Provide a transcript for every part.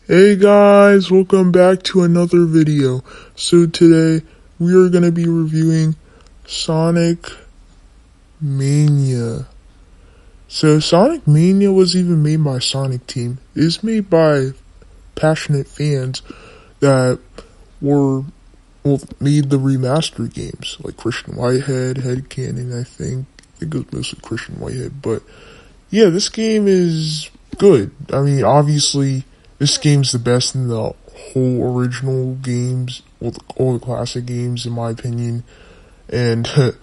Hey guys, welcome back to another video. So today we are going to be reviewing Sonic Mania. So Sonic Mania was even made by Sonic Team. It is made by passionate fans that made the remastered games, like Christian Whitehead, Headcanon, I think. I think it was mostly Christian Whitehead, but yeah, this game is good. I mean, obviously, this game's the best in the whole original games, all the classic games, in my opinion. And,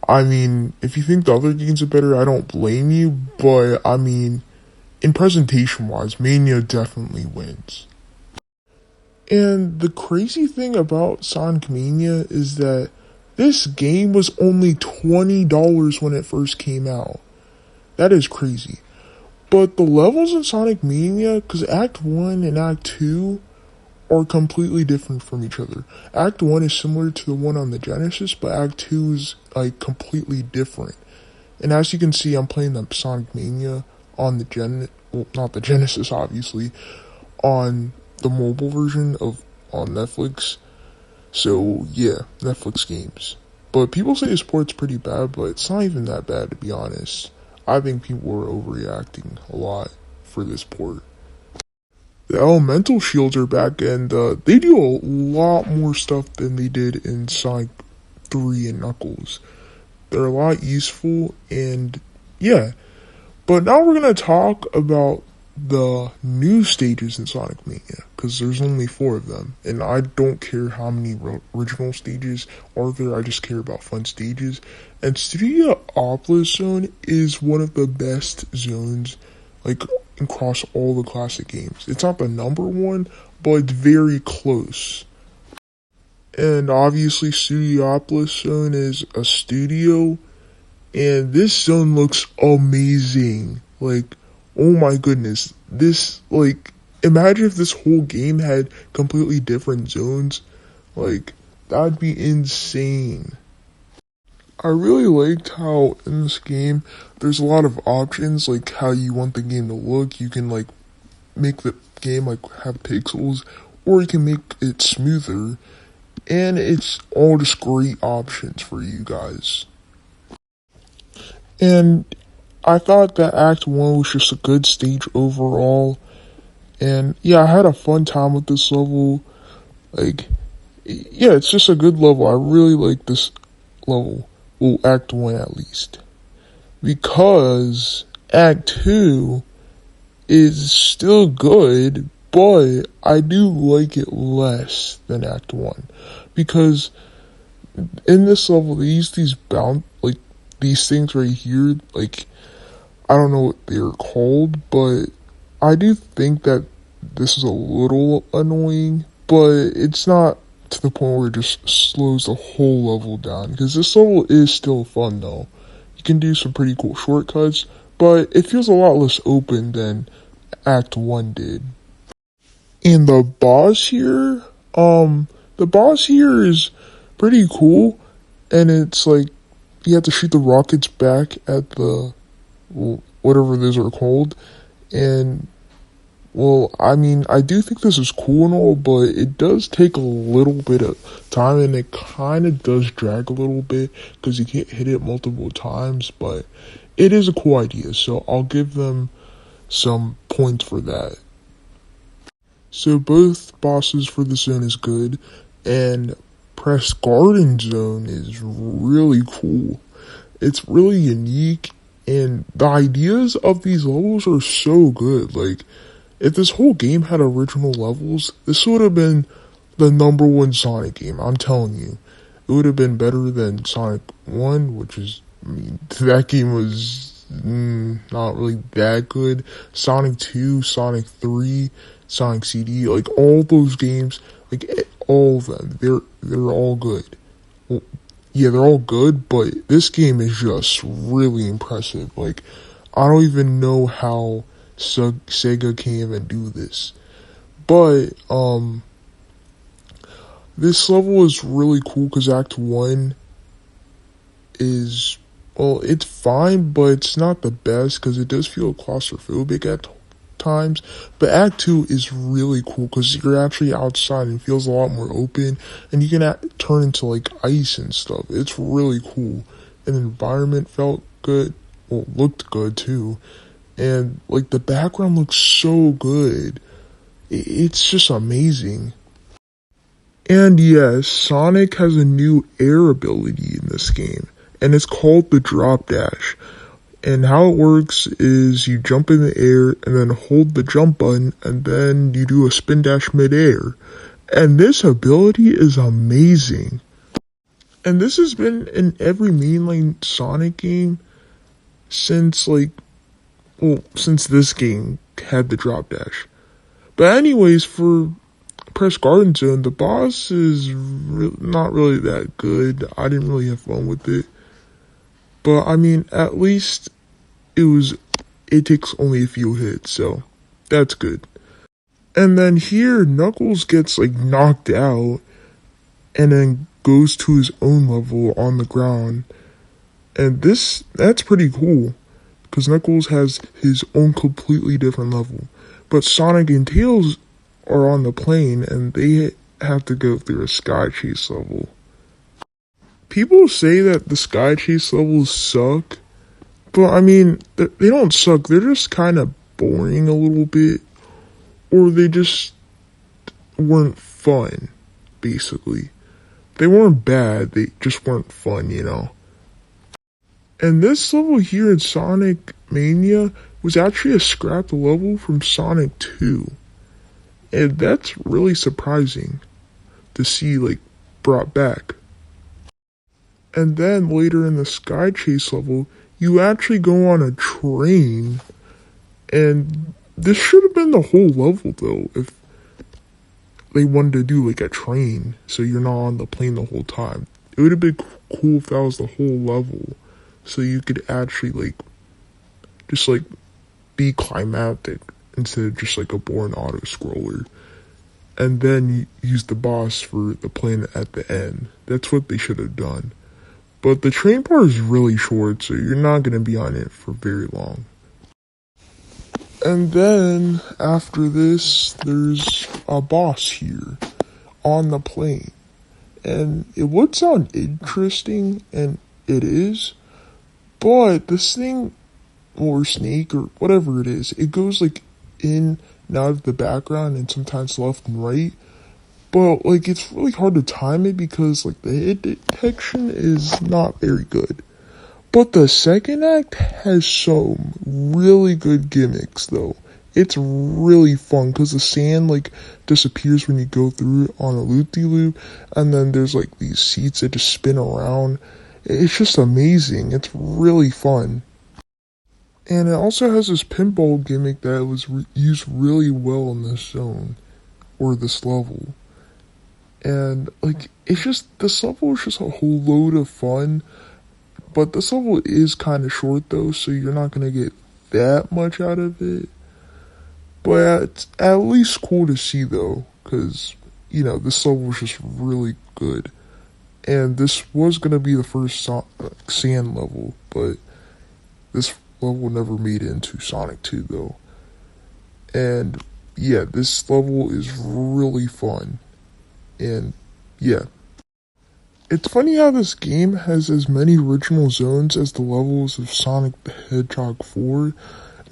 I mean, if you think the other games are better, I don't blame you, but, I mean, in presentation-wise, Mania definitely wins. And the crazy thing about Sonic Mania is that this game was only $20 when it first came out. That is crazy. But the levels in Sonic Mania, because Act 1 and Act 2 are completely different from each other. Act 1 is similar to the one on the Genesis, but Act 2 is like completely different. And as you can see, I'm playing the Sonic Mania on the not the Genesis, obviously, on the mobile version on Netflix. So yeah, Netflix games. But people say the port's pretty bad, but it's not even that bad, to be honest. I think people are overreacting a lot for this port. The elemental shields are back, and they do a lot more stuff than they did in Sonic 3 and Knuckles. They're a lot useful, and yeah. But now we're going to talk about the new stages in Sonic Mania, because there's only 4 of them, and I don't care how many original stages are there, I just care about fun stages. And Studiopolis Zone is one of the best zones, like, across all the classic games. It's not the number one, but it's very close. And obviously Studiopolis Zone is a studio, and this zone looks amazing. Like, oh my goodness, imagine if this whole game had completely different zones. Like, that'd be insane. I really liked how in this game, there's a lot of options, like how you want the game to look. You can, like, make the game, like, have pixels, or you can make it smoother. And it's all just great options for you guys. And I thought that Act 1 was just a good stage overall. And yeah, I had a fun time with this level. Like, yeah, it's just a good level. I really like this level. Well, Act 1 at least. Because Act 2 is still good, but I do like it less than Act 1. Because in this level, they use these things right here, like, I don't know what they're called, but I do think that this is a little annoying, but it's not to the point where it just slows the whole level down, because this level is still fun though. You can do some pretty cool shortcuts, but it feels a lot less open than Act 1 did. And the boss here is pretty cool, and it's like, you have to shoot the rockets back at the, whatever those are called, and, well, I mean, I do think this is cool and all, but it does take a little bit of time, and it kind of does drag a little bit, because you can't hit it multiple times, but it is a cool idea, so I'll give them some points for that. So both bosses for the zone is good, and Press Garden Zone is really cool. It's really unique, and the ideas of these levels are so good. Like, if this whole game had original levels, this would have been the number 1 Sonic game, I'm telling you. It would have been better than Sonic 1, which is, I mean, that game was not really that good. Sonic 2, Sonic 3, Sonic CD, like, all those games, like, all of them, they're all good. Well, yeah, they're all good, but this game is just really impressive. Like, I don't even know how Sega can even do this. But, this level is really cool because Act 1 is, well, it's fine, but it's not the best because it does feel claustrophobic at times. But Act 2 is really cool because you're actually outside and it feels a lot more open, and you can turn into like ice and stuff. It's really cool. And the environment felt good, well, looked good too. And like the background looks so good. It's just amazing. And yes, Sonic has a new air ability in this game, and it's called the Drop Dash. And how it works is you jump in the air and then hold the jump button, and then you do a spin dash midair. And this ability is amazing. And this has been in every mainline Sonic game since since this game had the drop dash. But anyways, for Press Garden Zone, the boss is not really that good. I didn't really have fun with it. But I mean, at least it takes only a few hits, so that's good. And then here, Knuckles gets like knocked out and then goes to his own level on the ground. And that's pretty cool, because Knuckles has his own completely different level. But Sonic and Tails are on the plane and they have to go through a Sky Chase level. People say that the Sky Chase levels suck, but I mean, they don't suck, they're just kind of boring a little bit, or they just weren't fun, basically. They weren't bad, they just weren't fun, you know. And this level here in Sonic Mania was actually a scrapped level from Sonic 2. And that's really surprising to see, like, brought back. And then later in the Sky Chase level, you actually go on a train. And this should have been the whole level, though, if they wanted to do, like, a train, so you're not on the plane the whole time. It would have been cool if that was the whole level, so you could actually, like, just, like, be climactic instead of just, like, a boring auto-scroller. And then you use the boss for the plane at the end. That's what they should have done. But the train part is really short, so you're not going to be on it for very long. And then, after this, there's a boss here on the plane. And it would sound interesting, and it is, but this thing, or snake, or whatever it is, it goes like in and out of the background and sometimes left and right. But like, it's really hard to time it because like the hit detection is not very good. But the second act has some really good gimmicks though. It's really fun because the sand like disappears when you go through it on a loop-de-loop, and then there's like these seats that just spin around. It's just amazing. It's really fun. And it also has this pinball gimmick that was used really well in this zone, or this level. And like, it's just, this level is just a whole load of fun. But this level is kind of short though, so you're not going to get that much out of it. But it's at least cool to see though, because, you know, this level was just really good. And this was going to be the first sand level, but this level never made it into Sonic 2 though. And yeah, this level is really fun. And yeah. It's funny how this game has as many original zones as the levels of Sonic the Hedgehog 4, and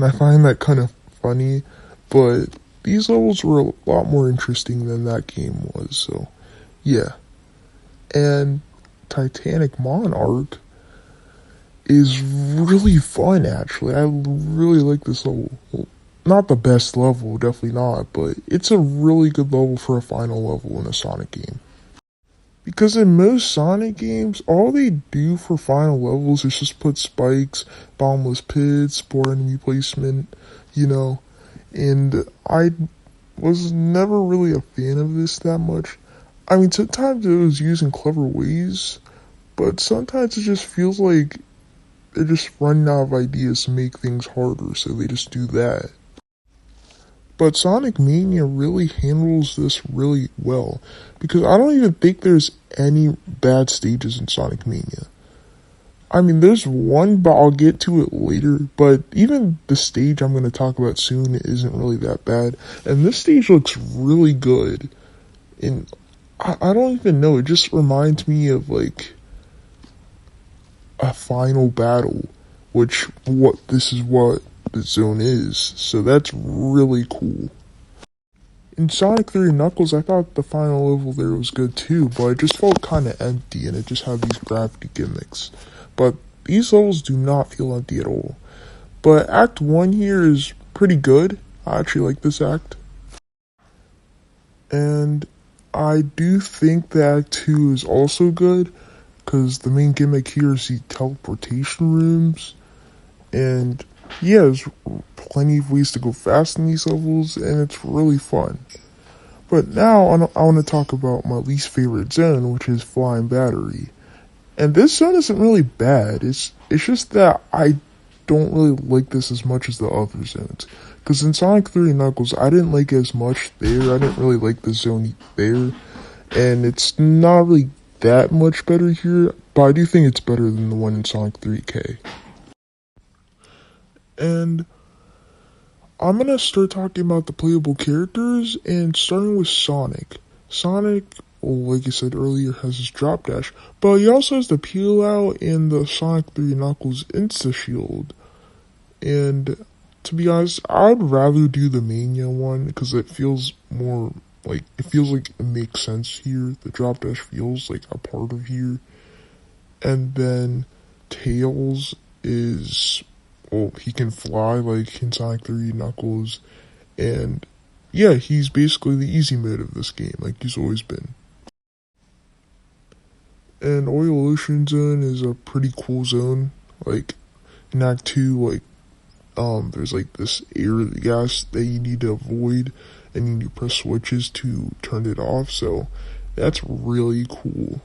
I find that kind of funny, but these levels were a lot more interesting than that game was, so yeah. And Titanic Monarch is really fun, actually. I really like this level. Well, not the best level, definitely not, but it's a really good level for a final level in a Sonic game. Because in most Sonic games, all they do for final levels is just put spikes, bottomless pits, poor enemy placement, you know. And I was never really a fan of this that much. I mean, sometimes it was used in clever ways, but sometimes it just feels like they're just running out of ideas to make things harder, so they just do that. But Sonic Mania really handles this really well, because I don't even think there's any bad stages in Sonic Mania. I mean, there's one, but I'll get to it later. But even the stage I'm going to talk about soon isn't really that bad. And this stage looks really good. And I don't even know. It just reminds me of like a final battle, which this is what the zone is. So that's really cool. In Sonic 3 and Knuckles, I thought the final level there was good too, but it just felt kind of empty and it just had these gravity gimmicks. But these levels do not feel empty at all. But Act 1 here is pretty good. I actually like this act. And I do think that Act 2 is also good, because the main gimmick here is the teleportation rooms. And yeah, there's plenty of ways to go fast in these levels, and it's really fun. But now I want to talk about my least favorite zone, which is Flying Battery. And this zone isn't really bad. It's just that I don't really like this as much as the other zones. Because in Sonic 3 and Knuckles, I didn't like it as much there. I didn't really like the zone there. And it's not really that much better here, but I do think it's better than the one in Sonic 3K. And I'm gonna start talking about the playable characters, and starting with Sonic. Sonic, well, like I said earlier, has his drop dash, but he also has the peel out and the Sonic 3 Knuckles Insta Shield. And to be honest, I'd rather do the Mania one because it feels more like it makes sense here. The drop dash feels like a part of here. And then Tails is, well, he can fly like in Sonic 3 Knuckles, and yeah, he's basically the easy mode of this game, like he's always been. And Oil Ocean Zone is a pretty cool zone. Like in Act 2, like there's like this air gas that you need to avoid, and you need to press switches to turn it off, so that's really cool.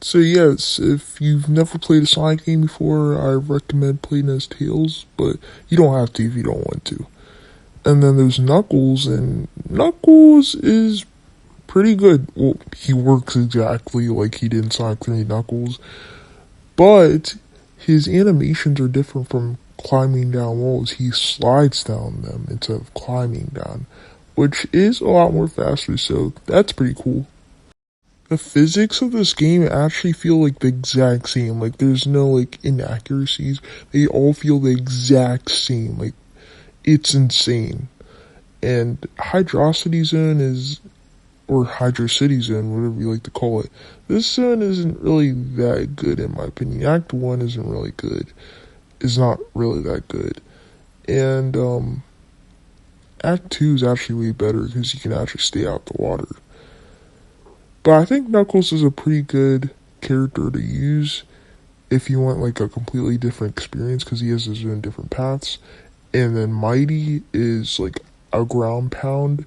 So yes, if you've never played a Sonic game before, I recommend playing as Tails, but you don't have to if you don't want to. And then there's Knuckles, and Knuckles is pretty good. Well, he works exactly like he did in Sonic 3 Knuckles, but his animations are different from climbing down walls. He slides down them instead of climbing down, which is a lot more faster, so that's pretty cool. The physics of this game actually feel like the exact same. Like, there's no, like, inaccuracies. They all feel the exact same. Like, it's insane. And Hydrocity Zone is, or Hydro City Zone, whatever you like to call it. This zone isn't really that good, in my opinion. Act 1 isn't really good. It's not really that good. And, Act 2 is actually way better because you can actually stay out the water. But I think Knuckles is a pretty good character to use if you want like a completely different experience, because he has his own different paths. And then Mighty is like a ground pound.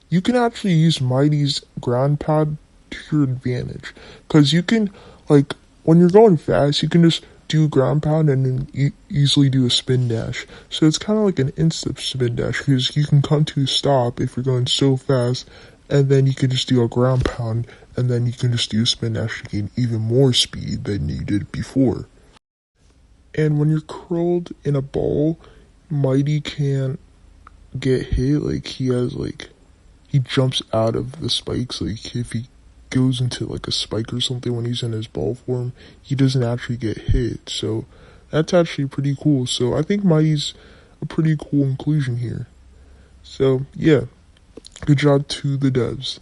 You can actually use Mighty's ground pound to your advantage, because you can, like, when you're going fast, you can just do ground pound and then easily do a spin dash. So it's kind of like an instant spin dash, because you can come to a stop if you're going so fast, and then you can just do a ground pound, and then you can just do a spin dash to gain even more speed than you did before. And when you're curled in a ball, Mighty can't get hit. Like, he jumps out of the spikes. Like, if he goes into like a spike or something when he's in his ball form, he doesn't actually get hit. So that's actually pretty cool. So I think Mighty's a pretty cool inclusion here. So yeah, good job to the devs.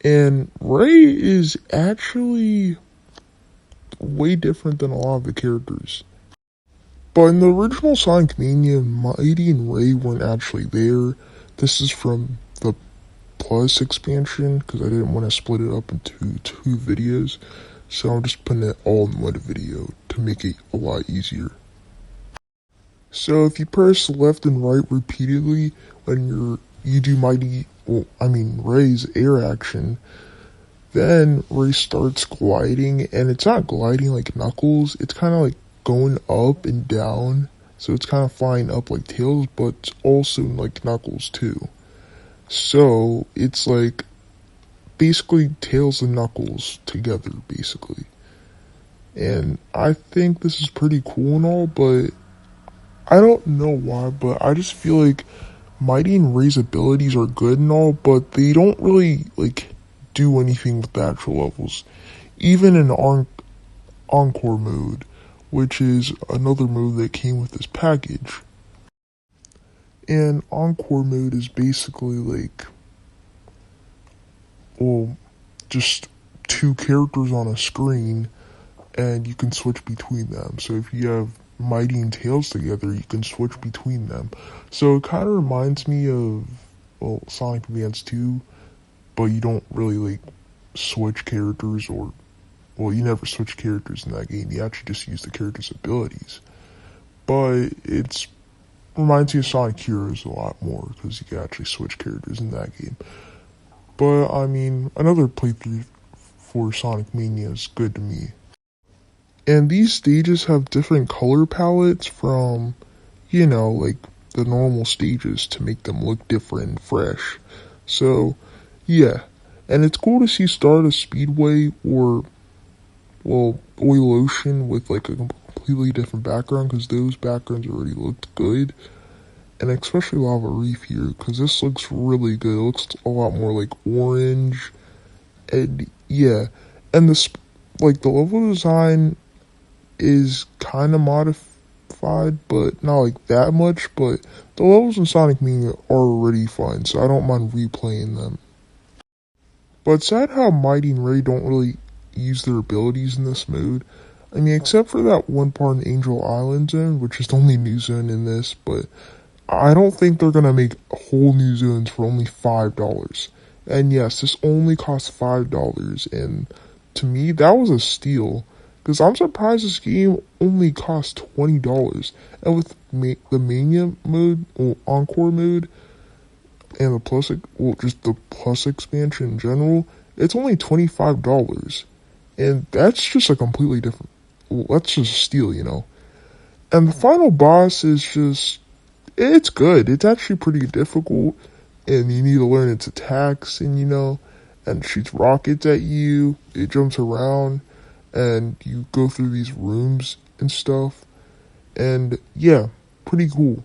And Ray is actually way different than a lot of the characters. But in the original Sonic Mania, Mighty and Ray weren't actually there. This is from the Plus expansion, because I didn't want to split it up into two videos. So I'm just putting it all in one video to make it a lot easier. So if you press left and right repeatedly when you do Ray's air action, then Ray starts gliding, and it's not gliding like Knuckles, it's kind of like going up and down, so it's kind of flying up like Tails, but it's also like Knuckles too. So it's like basically Tails and Knuckles together, basically. And I think this is pretty cool and all, but I don't know why, but I just feel like Mighty and Ray's abilities are good and all, but they don't really, like, do anything with the actual levels. Even in Encore mode, which is another mode that came with this package. And Encore mode is basically like, well, just two characters on a screen, and you can switch between them. So if you have Mighty and Tails together, you can switch between them. So it kind of reminds me of, well, Sonic Advance 2, but you don't really like switch characters, or, well, you never switch characters in that game. You actually just use the character's abilities. But it's reminds me of Sonic Heroes a lot more because you can actually switch characters in that game. But I mean, another playthrough for Sonic Mania is good to me. And these stages have different color palettes from, like the normal stages to make them look different and fresh. So, yeah. And it's cool to see Stardust Speedway or, well, Oil Ocean with like a completely different background because those backgrounds already looked good. And especially Lava Reef here because this looks really good. It looks a lot more like orange. And yeah. And the level design is kind of modified, but not like that much. But the levels in Sonic Mania are already fun, so I don't mind replaying them. But it's sad how Mighty and Ray don't really use their abilities in this mode. I mean, except for that one part in Angel Island Zone, which is the only new zone in this, but I don't think they're gonna make whole new zones for only $5. And yes, this only costs $5, and to me, that was a steal. Because I'm surprised this game only costs $20. And with the Mania mode, or Encore mode, and the Plus, well, just the Plus expansion in general, it's only $25. And that's just a completely different, well, that's just a steal. And the final boss is just, it's good. It's actually pretty difficult. And you need to learn its attacks, and and it shoots rockets at you. It jumps around. And you go through these rooms and stuff. And yeah, pretty cool.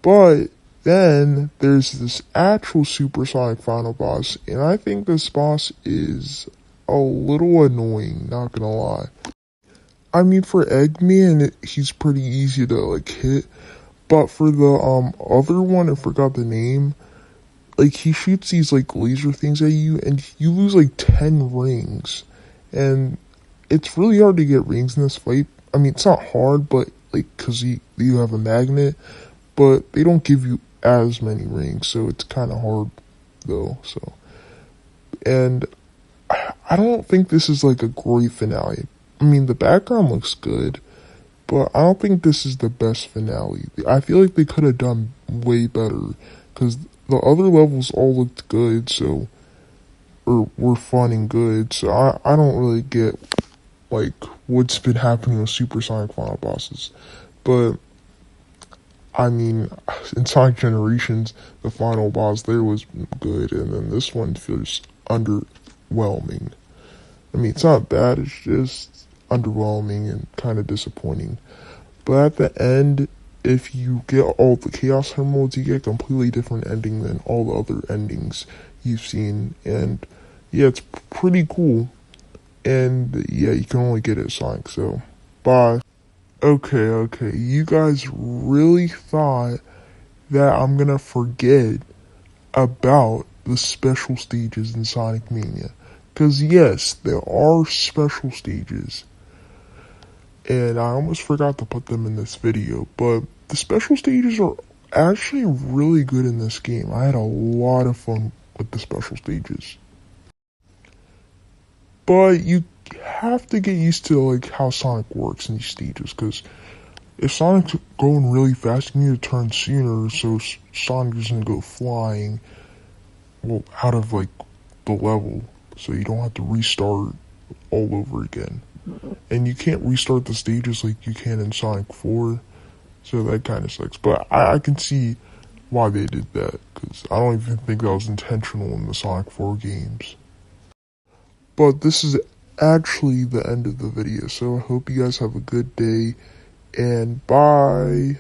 But then there's this actual supersonic final boss. And I think this boss is a little annoying, not gonna lie. I mean, for Eggman, he's pretty easy to like hit. But for the other one, I forgot the name. Like, he shoots these like laser things at you, and you lose like 10 rings. And it's really hard to get rings in this fight. I mean, it's not hard, but like, cause you have a magnet, but they don't give you as many rings, so it's kind of hard though. So, and I don't think this is like a great finale. I mean, the background looks good, but I don't think this is the best finale. I feel like they could have done way better, cause the other levels all looked good, so. Or were fun and good, so I don't really get like what's been happening with Supersonic final bosses. But I mean, in Sonic Generations, the final boss there was good, and then this one feels underwhelming. I mean, it's not bad, it's just underwhelming and kind of disappointing. But at the end, if you get all the Chaos Emeralds, you get a completely different ending than all the other endings you've seen, and yeah, it's pretty cool. And yeah, you can only get it at Sonic, so bye. Okay, you guys really thought that I'm gonna forget about the special stages in Sonic Mania. Because yes, there are special stages. And I almost forgot to put them in this video, but the special stages are actually really good in this game. I had a lot of fun with the special stages. But you have to get used to like how Sonic works in these stages, because if Sonic's going really fast, you need to turn sooner so Sonic doesn't go flying, well, out of like the level, so you don't have to restart all over again. And you can't restart the stages like you can in Sonic 4, so that kind of sucks. But I can see why they did that, because I don't even think that was intentional in the Sonic 4 games. But this is actually the end of the video, so I hope you guys have a good day, and bye!